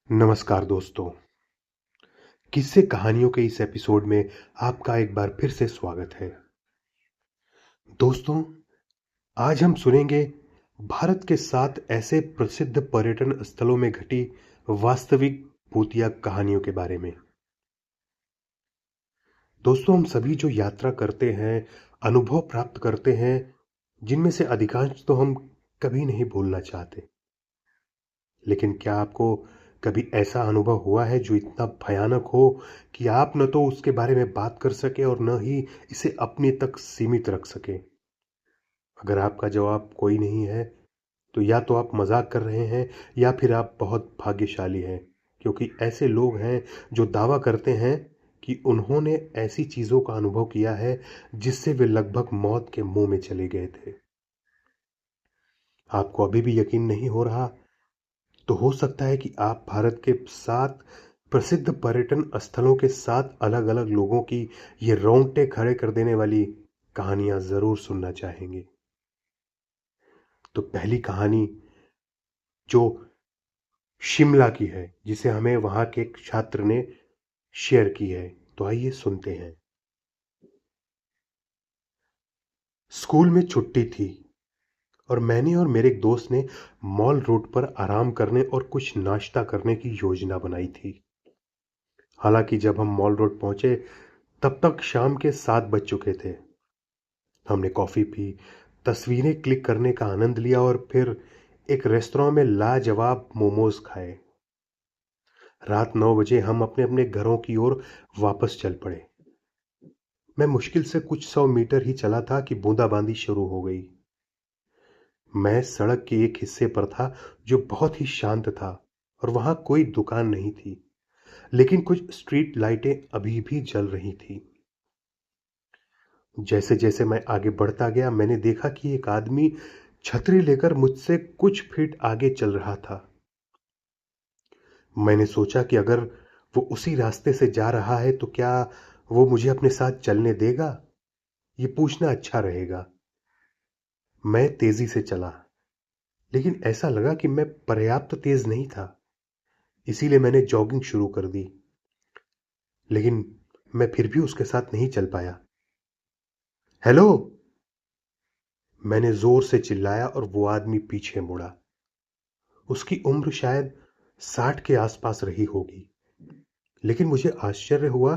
नमस्कार दोस्तों। किस्से कहानियों के इस एपिसोड में आपका एक बार फिर से स्वागत है। दोस्तों, आज हम सुनेंगे भारत के 7 ऐसे प्रसिद्ध पर्यटन स्थलों में घटी वास्तविक भूतिया कहानियों के बारे में। दोस्तों, हम सभी जो यात्रा करते हैं, अनुभव प्राप्त करते हैं, जिनमें से अधिकांश तो हम कभी नहीं भूलना चाहते। लेकिन क्या आपको कभी ऐसा अनुभव हुआ है जो इतना भयानक हो कि आप न तो उसके बारे में बात कर सके और न ही इसे अपने तक सीमित रख सके? अगर आपका जवाब कोई नहीं है, तो या तो आप मजाक कर रहे हैं या फिर आप बहुत भाग्यशाली हैं, क्योंकि ऐसे लोग हैं जो दावा करते हैं कि उन्होंने ऐसी चीजों का अनुभव किया है जिससे वे लगभग मौत के मुंह में चले गए थे। आपको अभी भी यकीन नहीं हो रहा? तो हो सकता है कि आप भारत के 7 प्रसिद्ध पर्यटन स्थलों के 7 अलग-अलग लोगों की ये रोंगटे खड़े कर देने वाली कहानियां जरूर सुनना चाहेंगे। तो पहली कहानी जो शिमला की है, जिसे हमें वहां के एक छात्र ने शेयर की है, तो आइए सुनते हैं। स्कूल में छुट्टी थी और मैंने और मेरे एक दोस्त ने मॉल रोड पर आराम करने और कुछ नाश्ता करने की योजना बनाई थी। हालांकि जब हम मॉल रोड पहुंचे, तब तक शाम के 7 बज चुके थे। हमने कॉफी पी, तस्वीरें क्लिक करने का आनंद लिया और फिर एक रेस्तरां में लाजवाब मोमोज खाए। रात 9 बजे हम अपने अपने घरों की ओर वापस चल पड़े। मैं मुश्किल से कुछ 100 मीटर ही चला था कि बूंदाबांदी शुरू हो गई। मैं सड़क के एक हिस्से पर था जो बहुत ही शांत था और वहां कोई दुकान नहीं थी, लेकिन कुछ स्ट्रीट लाइटें अभी भी जल रही थी। जैसे जैसे मैं आगे बढ़ता गया, मैंने देखा कि एक आदमी छतरी लेकर मुझसे कुछ फीट आगे चल रहा था। मैंने सोचा कि अगर वो उसी रास्ते से जा रहा है तो क्या वो मुझे अपने साथ चलने देगा? ये पूछना अच्छा रहेगा। मैं तेजी से चला, लेकिन ऐसा लगा कि मैं पर्याप्त तेज नहीं था। इसीलिए मैंने जॉगिंग शुरू कर दी। लेकिन मैं फिर भी उसके साथ नहीं चल पाया। हेलो, मैंने जोर से चिल्लाया और वो आदमी पीछे मुड़ा। उसकी उम्र शायद 60 के आसपास रही होगी, लेकिन मुझे आश्चर्य हुआ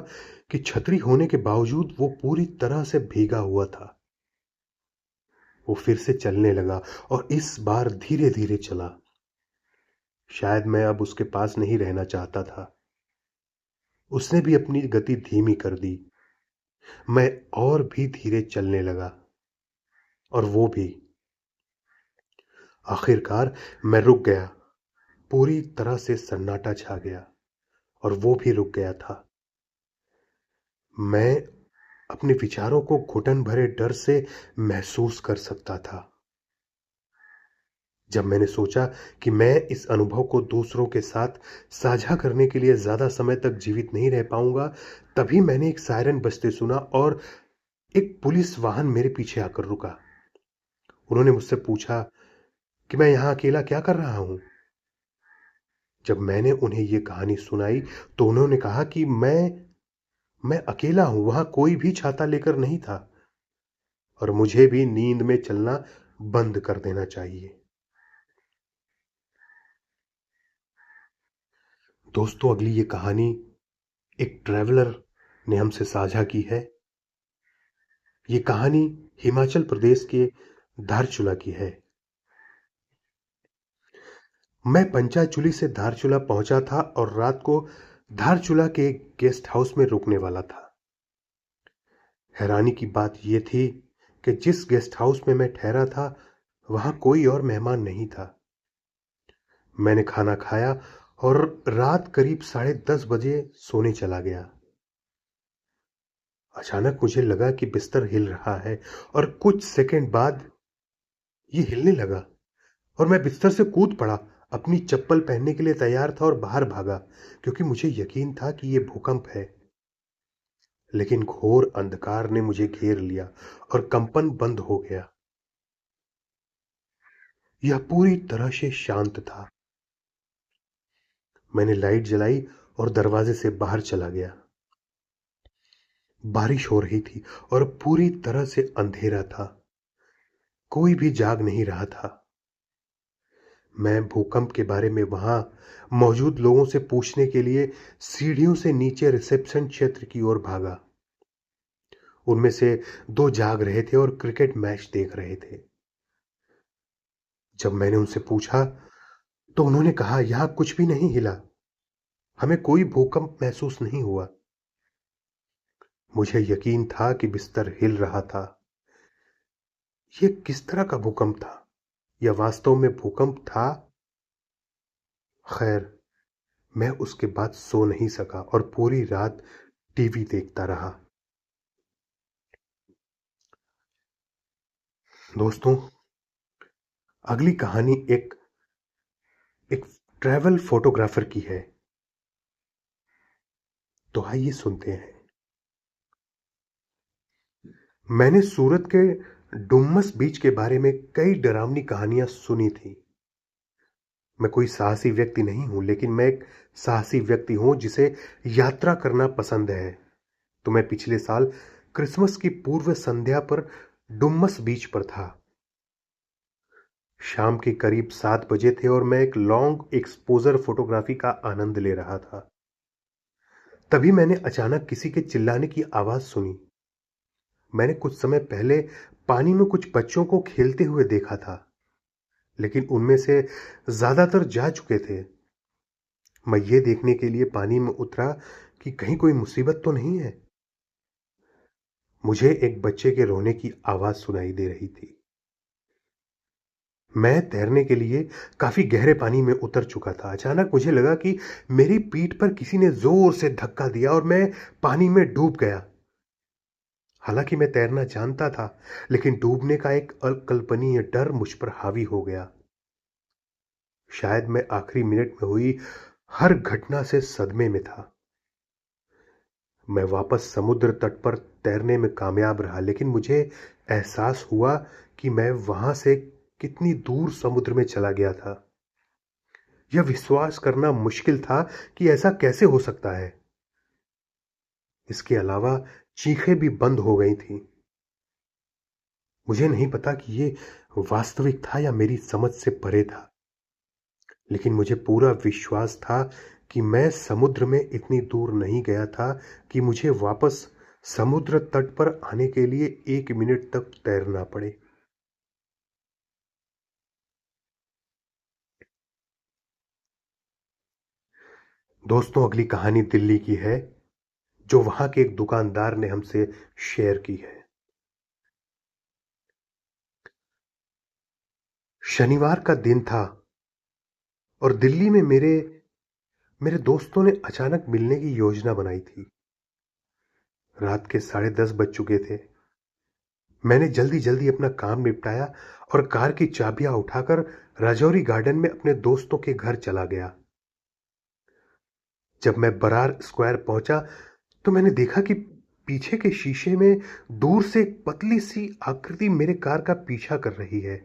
कि छतरी होने के बावजूद वो पूरी तरह से भीगा हुआ था। वो फिर से चलने लगा और इस बार धीरे धीरे चला। शायद मैं अब उसके पास नहीं रहना चाहता था। उसने भी अपनी गति धीमी कर दी। मैं और भी धीरे चलने लगा और वो भी। आखिरकार मैं रुक गया। पूरी तरह से सन्नाटा छा गया और वो भी रुक गया था। मैं अपने विचारों को घुटन भरे डर से महसूस कर सकता था। जब मैंने सोचा कि मैं इस अनुभव को दूसरों के साथ साझा करने के लिए ज्यादा समय तक जीवित नहीं रह पाऊंगा, तभी मैंने एक सायरन बजते सुना और एक पुलिस वाहन मेरे पीछे आकर रुका। उन्होंने मुझसे पूछा कि मैं यहां अकेला क्या कर रहा हूं। जब मैंने उन्हें यह कहानी सुनाई, तो उन्होंने कहा कि मैं अकेला हूं, वहां कोई भी छाता लेकर नहीं था और मुझे भी नींद में चलना बंद कर देना चाहिए। दोस्तों, अगली ये कहानी एक ट्रैवलर ने हमसे साझा की है। ये कहानी हिमाचल प्रदेश के धारचूला की है। मैं पंचाचूली से धारचूला पहुंचा था और रात को धारचूला के एक गेस्ट हाउस में रुकने वाला था। हैरानी की बात यह थी कि जिस गेस्ट हाउस में मैं ठहरा था, वहां कोई और मेहमान नहीं था। मैंने खाना खाया और रात करीब 10:30 बजे सोने चला गया। अचानक मुझे लगा कि बिस्तर हिल रहा है और कुछ सेकंड बाद ये हिलने लगा और मैं बिस्तर से कूद पड़ा। अपनी चप्पल पहनने के लिए तैयार था और बाहर भागा, क्योंकि मुझे यकीन था कि यह भूकंप है। लेकिन घोर अंधकार ने मुझे घेर लिया और कंपन बंद हो गया। यह पूरी तरह से शांत था। मैंने लाइट जलाई और दरवाजे से बाहर चला गया। बारिश हो रही थी और पूरी तरह से अंधेरा था। कोई भी जाग नहीं रहा था। मैं भूकंप के बारे में वहां मौजूद लोगों से पूछने के लिए सीढ़ियों से नीचे रिसेप्शन क्षेत्र की ओर भागा। उनमें से 2 जाग रहे थे और क्रिकेट मैच देख रहे थे। जब मैंने उनसे पूछा तो उन्होंने कहा, यहां कुछ भी नहीं हिला, हमें कोई भूकंप महसूस नहीं हुआ। मुझे यकीन था कि बिस्तर हिल रहा था। यह किस तरह का भूकंप था? यह वास्तव में भूकंप था? खैर, मैं उसके बाद सो नहीं सका और पूरी रात टीवी देखता रहा। दोस्तों, अगली कहानी एक ट्रैवल फोटोग्राफर की है। तो आइए सुनते हैं। मैंने सूरत के डुम्मस बीच के बारे में कई डरावनी कहानियां सुनी थी। मैं कोई साहसी व्यक्ति नहीं हूं, लेकिन मैं एक साहसी व्यक्ति हूं जिसे यात्रा करना पसंद है। तो मैं पिछले साल क्रिसमस की पूर्व संध्या पर डुम्मस बीच पर था। शाम के करीब 7 बजे थे और मैं एक लॉन्ग एक्सपोजर फोटोग्राफी का आनंद ले रहा था। तभी मैंने अचानक किसी के चिल्लाने की आवाज सुनी। मैंने कुछ समय पहले पानी में कुछ बच्चों को खेलते हुए देखा था, लेकिन उनमें से ज्यादातर जा चुके थे। मैं ये देखने के लिए पानी में उतरा कि कहीं कोई मुसीबत तो नहीं है। मुझे एक बच्चे के रोने की आवाज सुनाई दे रही थी। मैं तैरने के लिए काफी गहरे पानी में उतर चुका था। अचानक मुझे लगा कि मेरी पीठ पर किसी ने जोर से धक्का दिया और मैं पानी में डूब गया। हालांकि मैं तैरना जानता था, लेकिन डूबने का एक अकल्पनीय डर मुझ पर हावी हो गया। शायद मैं आखिरी मिनट में हुई हर घटना से सदमे में था। मैं वापस समुद्र तट पर तैरने में कामयाब रहा, लेकिन मुझे एहसास हुआ कि मैं वहां से कितनी दूर समुद्र में चला गया था। यह विश्वास करना मुश्किल था कि ऐसा कैसे हो सकता है। इसके अलावा चीखें भी बंद हो गई थीं। मुझे नहीं पता कि यह वास्तविक था या मेरी समझ से परे था, लेकिन मुझे पूरा विश्वास था कि मैं समुद्र में इतनी दूर नहीं गया था कि मुझे वापस समुद्र तट पर आने के लिए 1 मिनट तक तैरना पड़े। दोस्तों, अगली कहानी दिल्ली की है, जो वहां के एक दुकानदार ने हमसे शेयर की है। शनिवार का दिन था और दिल्ली में मेरे मेरे दोस्तों ने अचानक मिलने की योजना बनाई थी। रात के 10:30 बज चुके थे। मैंने जल्दी जल्दी अपना काम निपटाया और कार की चाबियां उठाकर राजौरी गार्डन में अपने दोस्तों के घर चला गया। जब मैं बरार स्क्वायर पहुंचा तो मैंने देखा कि पीछे के शीशे में दूर से एक पतली सी आकृति मेरे कार का पीछा कर रही है।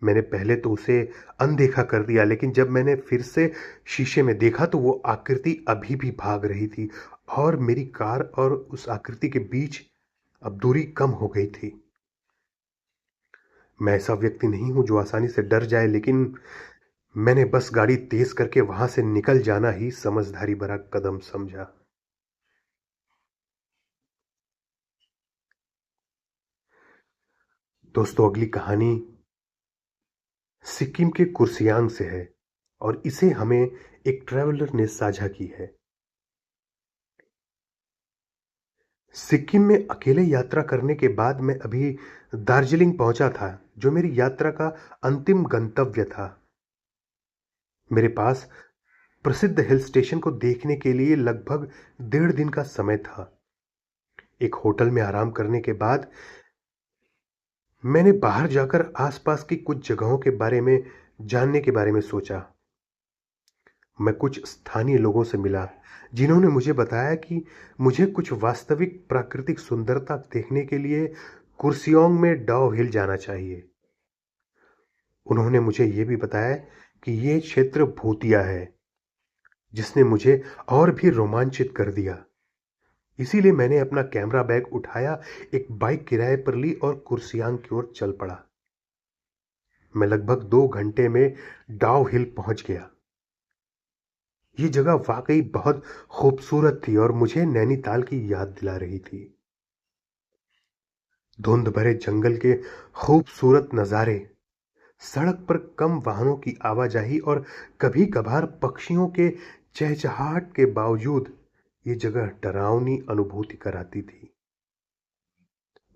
मैंने पहले तो उसे अनदेखा कर दिया, लेकिन जब मैंने फिर से शीशे में देखा तो वो आकृति अभी भी भाग रही थी और मेरी कार और उस आकृति के बीच अब दूरी कम हो गई थी। मैं ऐसा व्यक्ति नहीं हूं जो आसानी से डर जाए, लेकिन मैंने बस गाड़ी तेज करके वहां से निकल जाना ही समझदारी भरा कदम समझा। दोस्तों, अगली कहानी सिक्किम के कुर्सियांग से है और इसे हमें एक ट्रैवलर ने साझा की है। सिक्किम में अकेले यात्रा करने के बाद मैं अभी दार्जिलिंग पहुंचा था, जो मेरी यात्रा का अंतिम गंतव्य था। मेरे पास प्रसिद्ध हिल स्टेशन को देखने के लिए लगभग 1.5 दिन का समय था। एक होटल में आराम करने के बाद मैंने बाहर जाकर आसपास की कुछ जगहों के बारे में जानने के बारे में सोचा। मैं कुछ स्थानीय लोगों से मिला, जिन्होंने मुझे बताया कि मुझे कुछ वास्तविक प्राकृतिक सुंदरता देखने के लिए कुर्सियोंग में डाउ हिल जाना चाहिए। उन्होंने मुझे यह भी बताया कि ये क्षेत्र भूतिया है, जिसने मुझे और भी रोमांचित कर दिया। इसीलिए मैंने अपना कैमरा बैग उठाया, एक बाइक किराए पर ली और कुर्सियांग की ओर चल पड़ा। मैं लगभग 2 घंटे में डाव हिल पहुंच गया। ये जगह वाकई बहुत खूबसूरत थी और मुझे नैनीताल की याद दिला रही थी। धुंध भरे जंगल के खूबसूरत नजारे, सड़क पर कम वाहनों की आवाजाही और कभी कभार पक्षियों के चहचहाट के बावजूद ये जगह डरावनी अनुभूति कराती थी।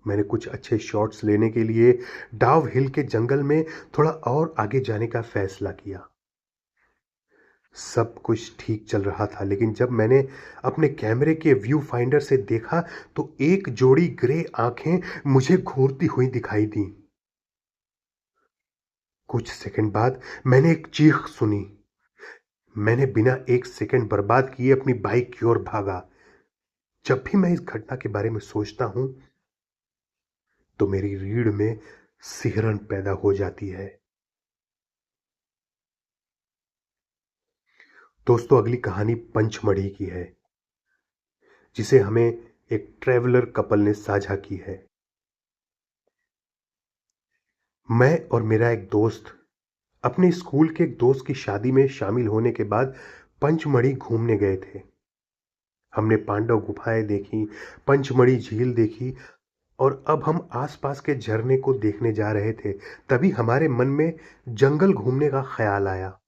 मैंने कुछ अच्छे शॉट्स लेने के लिए डाव हिल के जंगल में थोड़ा और आगे जाने का फैसला किया। सब कुछ ठीक चल रहा था, लेकिन जब मैंने अपने कैमरे के व्यू फाइंडर से देखा तो एक जोड़ी ग्रे आंखें मुझे घूरती हुई दिखाई दी। कुछ सेकंड बाद मैंने एक चीख सुनी। मैंने बिना एक सेकंड बर्बाद किए अपनी बाइक की ओर भागा। जब भी मैं इस घटना के बारे में सोचता हूं तो मेरी रीढ़ में सिहरन पैदा हो जाती है। दोस्तों, अगली कहानी पंचमढ़ी की है, जिसे हमें एक ट्रैवलर कपल ने साझा की है। मैं और मेरा एक दोस्त अपने स्कूल के एक दोस्त की शादी में शामिल होने के बाद पंचमढ़ी घूमने गए थे। हमने पांडव गुफाएं देखी, पंचमढ़ी झील देखी और अब हम आसपास के झरने को देखने जा रहे थे। तभी हमारे मन में जंगल घूमने का ख्याल आया।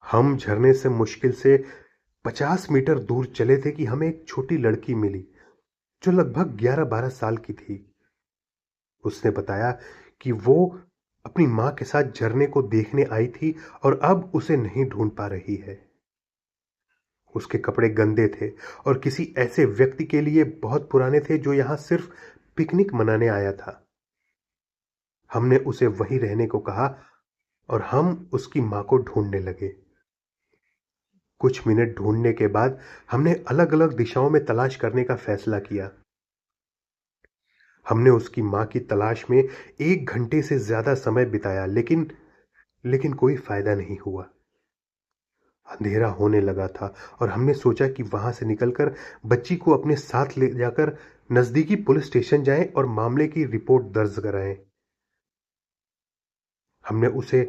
हम झरने से मुश्किल से 50 मीटर दूर चले थे कि हमें एक छोटी लड़की मिली जो लगभग 11-12 साल की थी। उसने बताया कि वो अपनी मां के साथ झरने को देखने आई थी और अब उसे नहीं ढूंढ पा रही है। उसके कपड़े गंदे थे और किसी ऐसे व्यक्ति के लिए बहुत पुराने थे जो यहां सिर्फ पिकनिक मनाने आया था। हमने उसे वहीं रहने को कहा और हम उसकी मां को ढूंढने लगे। कुछ मिनट ढूंढने के बाद हमने अलग अलग दिशाओं में तलाश करने का फैसला किया। हमने उसकी मां की तलाश में 1 घंटे से ज्यादा समय बिताया, लेकिन कोई फायदा नहीं हुआ। अंधेरा होने लगा था और हमने सोचा कि वहां से निकलकर बच्ची को अपने साथ ले जाकर नजदीकी पुलिस स्टेशन जाएं और मामले की रिपोर्ट दर्ज कराएं। हमने उसे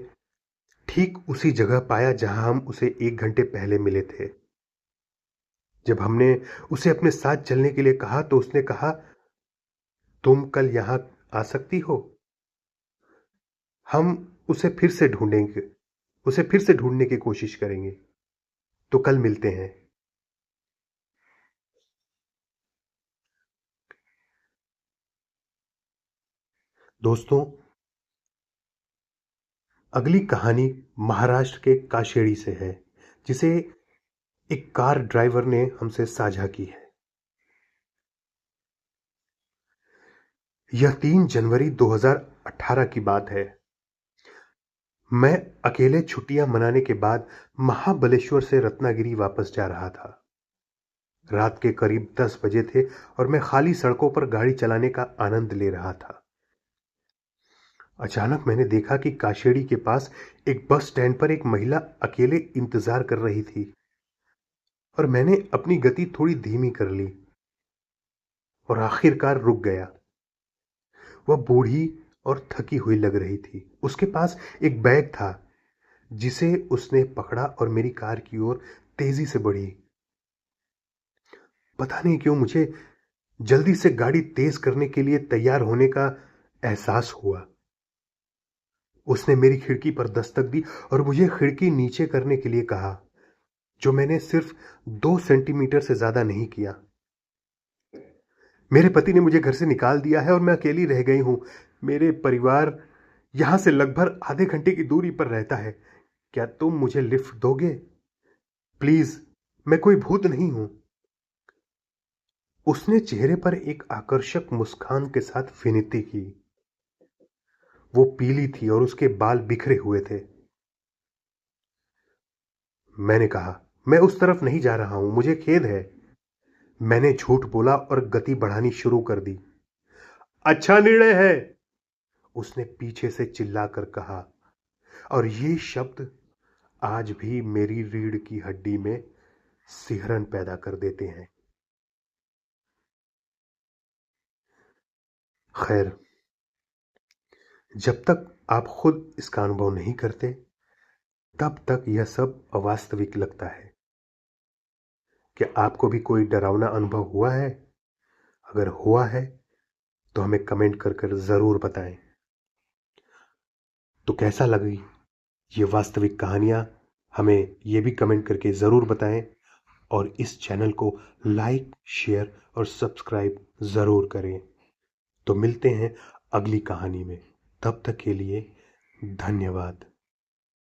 ठीक उसी जगह पाया जहां हम उसे 1 घंटे पहले मिले थे। जब हमने उसे अपने साथ चलने के लिए कहा तो उसने कहा, तुम कल यहां आ सकती हो? हम उसे फिर से ढूंढेंगे, उसे फिर से ढूंढने की कोशिश करेंगे। तो कल मिलते हैं। दोस्तों, अगली कहानी महाराष्ट्र के काशेड़ी से है, जिसे एक कार ड्राइवर ने हमसे साझा की है। यह 3 जनवरी 2018 की बात है। मैं अकेले छुट्टियां मनाने के बाद महाबलेश्वर से रत्नागिरी वापस जा रहा था। रात के करीब 10 बजे थे और मैं खाली सड़कों पर गाड़ी चलाने का आनंद ले रहा था। अचानक मैंने देखा कि काशेड़ी के पास एक बस स्टैंड पर एक महिला अकेले इंतजार कर रही थी और मैंने अपनी गति थोड़ी धीमी कर ली और आखिरकार रुक गया। वह बूढ़ी और थकी हुई लग रही थी। उसके पास एक बैग था जिसे उसने पकड़ा और मेरी कार की ओर तेजी से बढ़ी। पता नहीं क्यों मुझे जल्दी से गाड़ी तेज करने के लिए तैयार होने का एहसास हुआ। उसने मेरी खिड़की पर दस्तक दी और मुझे खिड़की नीचे करने के लिए कहा, जो मैंने सिर्फ 2 सेंटीमीटर से ज्यादा नहीं किया। मेरे पति ने मुझे घर से निकाल दिया है और मैं अकेली रह गई हूं। मेरे परिवार यहां से लगभग आधे घंटे की दूरी पर रहता है। क्या तुम मुझे लिफ्ट दोगे? प्लीज, मैं कोई भूत नहीं हूं। उसने चेहरे पर एक आकर्षक मुस्कान के साथ विनती की। वो पीली थी और उसके बाल बिखरे हुए थे। मैंने कहा, मैं उस तरफ नहीं जा रहा हूं, मुझे खेद है। मैंने झूठ बोला और गति बढ़ानी शुरू कर दी। अच्छा निर्णय है, उसने पीछे से चिल्लाकर कहा। और ये शब्द आज भी मेरी रीढ़ की हड्डी में सिहरन पैदा कर देते हैं। खैर, जब तक आप खुद इसका अनुभव नहीं करते, तब तक यह सब अवास्तविक लगता है। क्या आपको भी कोई डरावना अनुभव हुआ है? अगर हुआ है तो हमें कमेंट कर जरूर बताएं। तो कैसा लगी ये वास्तविक कहानियां, हमें ये भी कमेंट करके जरूर बताएं। और इस चैनल को लाइक, शेयर और सब्सक्राइब जरूर करें। तो मिलते हैं अगली कहानी में। तब तक के लिए धन्यवाद।